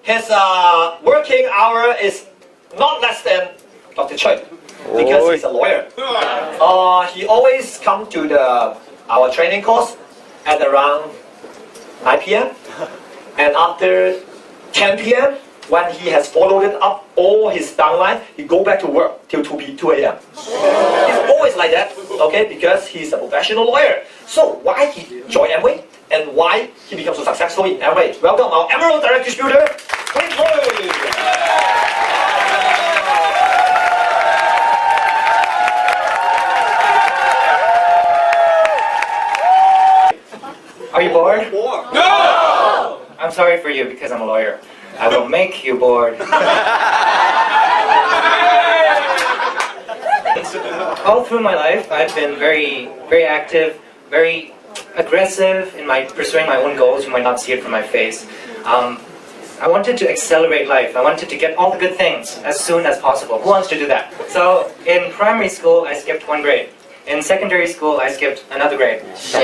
his working hour is not less than Dr. Choi, because he's a lawyer. He always come to our training course at around 9 p.m. and after 10 p.m. when he has followed it up all his downline, he go back to work till 2 a.m. He's always like that, okay, because he's a professional lawyer. So why he joined Amway and why he becomes so successful in Amway? Welcome our Emerald Direct Distributor, Clint Choi. Are you bored? No! I'm sorry for you because I'm a lawyer. I will make you bored. All through my life, I've been very active, very aggressive in pursuing my own goals. You might not see it from my face. I wanted to accelerate life. I wanted to get all the good things as soon as possible. Who wants to do that? So in primary school, I skipped 1 grade. In secondary school, I skipped another grade. And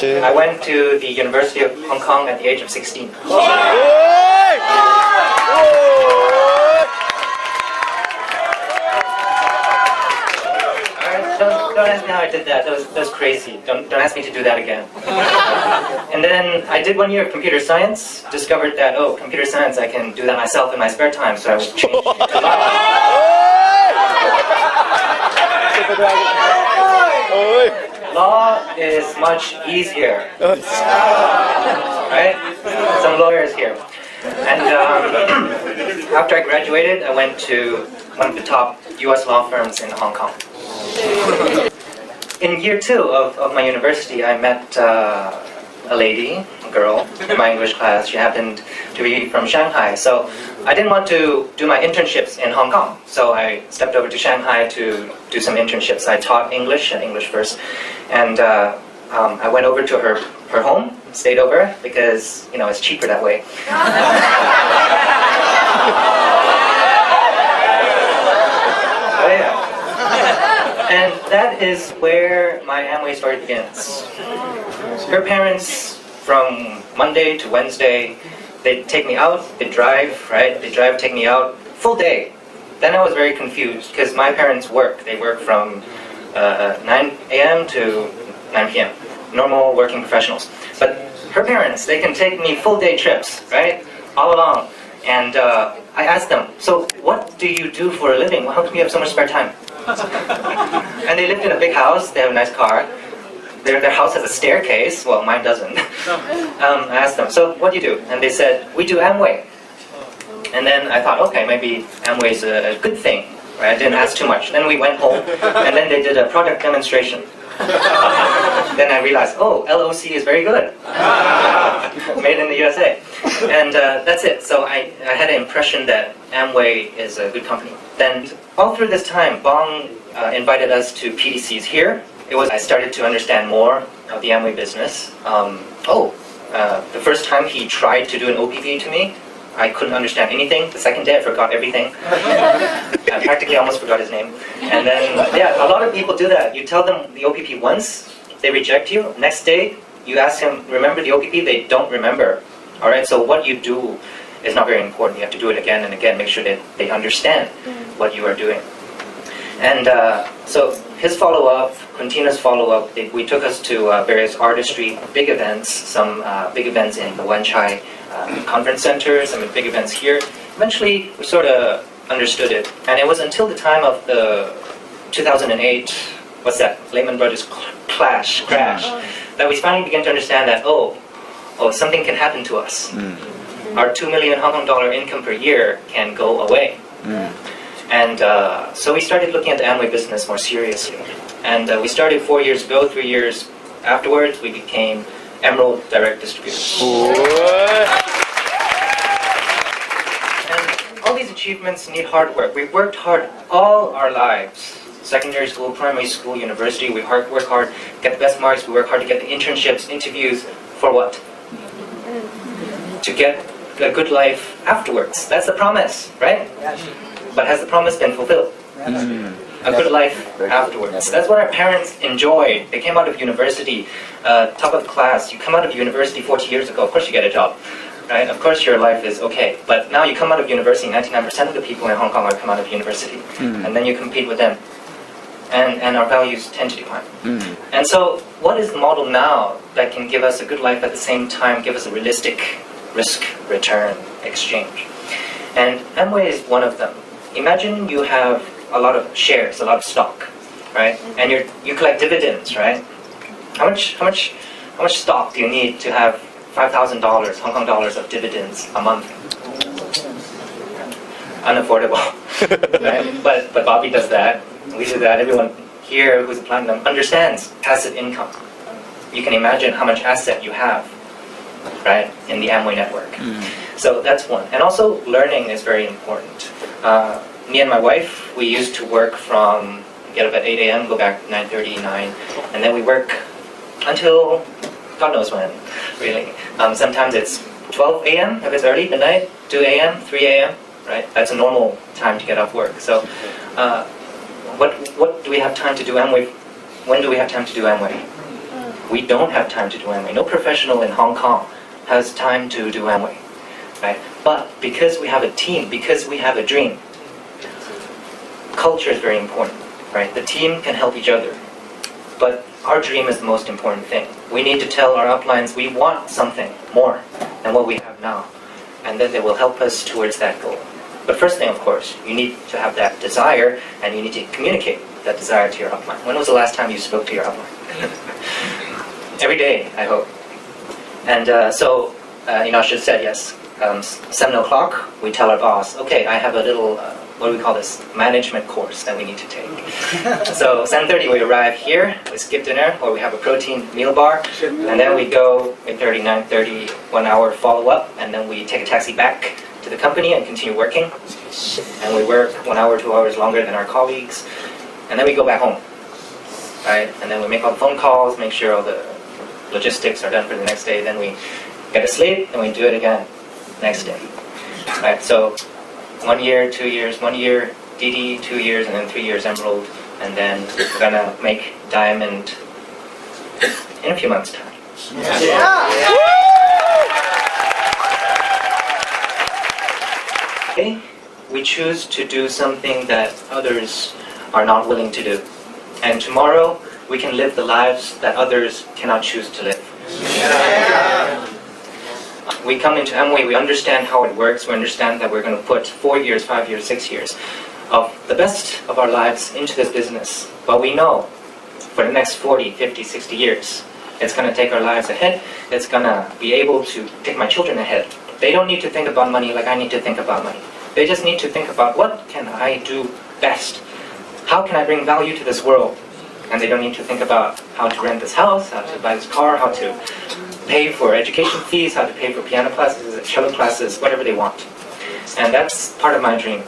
then I went to the University of Hong Kong at the age of 16. Don't ask me how I did that. That was crazy. Don't ask me to do that again. And then I did 1 year of computer science. Discovered that computer science, I can do that myself in my spare time. So I changed to law is much easier, right? Some lawyers here. And after I graduated, I went to one of the top US law firms in Hong Kong. In year 2 of my university, I met a girl, in my English class. She happened to be from Shanghai. So I didn't want to do my internships in Hong Kong. So I stepped over to Shanghai to do some internships. I taught English and English first. And I went over to her home, stayed over, because, it's cheaper that way. And that is where my Amway story begins. Her parents, from Monday to Wednesday, they take me out, they drive, right? They drive, take me out, full day. Then I was very confused, because my parents work. They work from 9 a.m. to 9 p.m. Normal working professionals. But her parents, they can take me full day trips, right? All along. And I asked them, so what do you do for a living? How come you have so much spare time? And they lived in a big house, they have a nice car. Their house has a staircase, well mine doesn't. I asked them, so what do you do? And they said, we do Amway. And then I thought, okay, maybe Amway's a good thing, right? I didn't ask too much. Then we went home, and then they did a product demonstration. Then I realized, LOC is very good. Made in the USA. And that's it. So I had an impression that Amway is a good company. Then all through this time, Bong invited us to PDCs here. I started to understand more of the Amway business. The first time he tried to do an OPP to me, I couldn't understand anything. The second day, I forgot everything. I practically almost forgot his name. And then, a lot of people do that. You tell them the OPP once, they reject you. Next day, you ask them, remember the OPP? They don't remember. All right, so what you do is not very important. You have to do it again and again. Make sure that they understand what you are doing. And so his follow-up, continuous follow-up, we took us to various artistry, big events, some big events in the Wan Chai conference center, some big events here. Eventually, we sort of understood it. And it was until the time of the 2008, what's that, Lehman Brothers crash, that we finally began to understand that, something can happen to us. Our 2 million Hong Kong dollar income per year can go away. And so we started looking at the Amway business more seriously. And we started 4 years ago. 3 years afterwards, we became Emerald Direct Distributor. And all these achievements need hard work. We've worked hard all our lives. Secondary school, primary school, university, we work hard, get the best marks, we work hard to get the internships, interviews, for what? To get a good life afterwards. That's the promise, right? But has the promise been fulfilled? A good life afterwards. That's what our parents enjoyed. They came out of university, top of the class. You come out of university 40 years ago, of course you get a job, right? Of course your life is okay, but now you come out of university, 99% of the people in Hong Kong are come out of university, and then you compete with them, and our values tend to decline. And so what is the model now that can give us a good life at the same time, give us a realistic risk-return exchange? And Amway is one of them. Imagine you have a lot of shares, a lot of stock, right? And you collect dividends, right? How much stock do you need to have $5,000 Hong Kong dollars of dividends a month? Unaffordable, right? But Bobby does that. We do that. Everyone here who's applying them understands passive income. You can imagine how much asset you have, right, in the Amway network. So that's one. And also learning is very important. Me and my wife, we used to work from, get up at 8 a.m., go back 9:30, 9, and then we work until God knows when, really. Sometimes it's 12 a.m. if it's early, midnight, 2 a.m., 3 a.m., right? That's a normal time to get off work. So what do we have time to do Amway? When do we have time to do Amway? We don't have time to do Amway. No professional in Hong Kong has time to do Amway, right? But because we have a team, because we have a dream, culture is very important, right? The team can help each other, but our dream is the most important thing. We need to tell our uplines we want something more than what we have now, and then they will help us towards that goal. But first thing, of course, you need to have that desire, and you need to communicate that desire to your upline. When was the last time you spoke to your upline? Every day, I hope. And so, Inash said yes. 7 o'clock, we tell our boss, okay, I have a little, what do we call this, management course that we need to take. So 7:30 we arrive here, we skip dinner, or we have a protein meal bar, and then we go 8:30, 9:30, 1 hour follow-up, and then we take a taxi back to the company and continue working. And we work 1 hour, 2 hours longer than our colleagues, and then we go back home, right? And then we make all the phone calls, make sure all the logistics are done for the next day, then we get to sleep, and we do it again next day, right? So 1 year, 2 years, 1 year DD, 2 years, and then 3 years Emerald, and then we're gonna make Diamond in a few months' time. Okay, we choose to do something that others are not willing to do, and tomorrow we can live the lives that others cannot choose to live. We come into Amway, we understand how it works, we understand that we're going to put 4 years, 5 years, 6 years of the best of our lives into this business. But we know for the next 40, 50, 60 years, it's going to take our lives ahead. It's going to be able to take my children ahead. They don't need to think about money like I need to think about money. They just need to think about what can I do best? How can I bring value to this world? And they don't need to think about how to rent this house, how to buy this car, how to pay for education fees, how to pay for piano classes, cello classes, whatever they want. And that's part of my dream.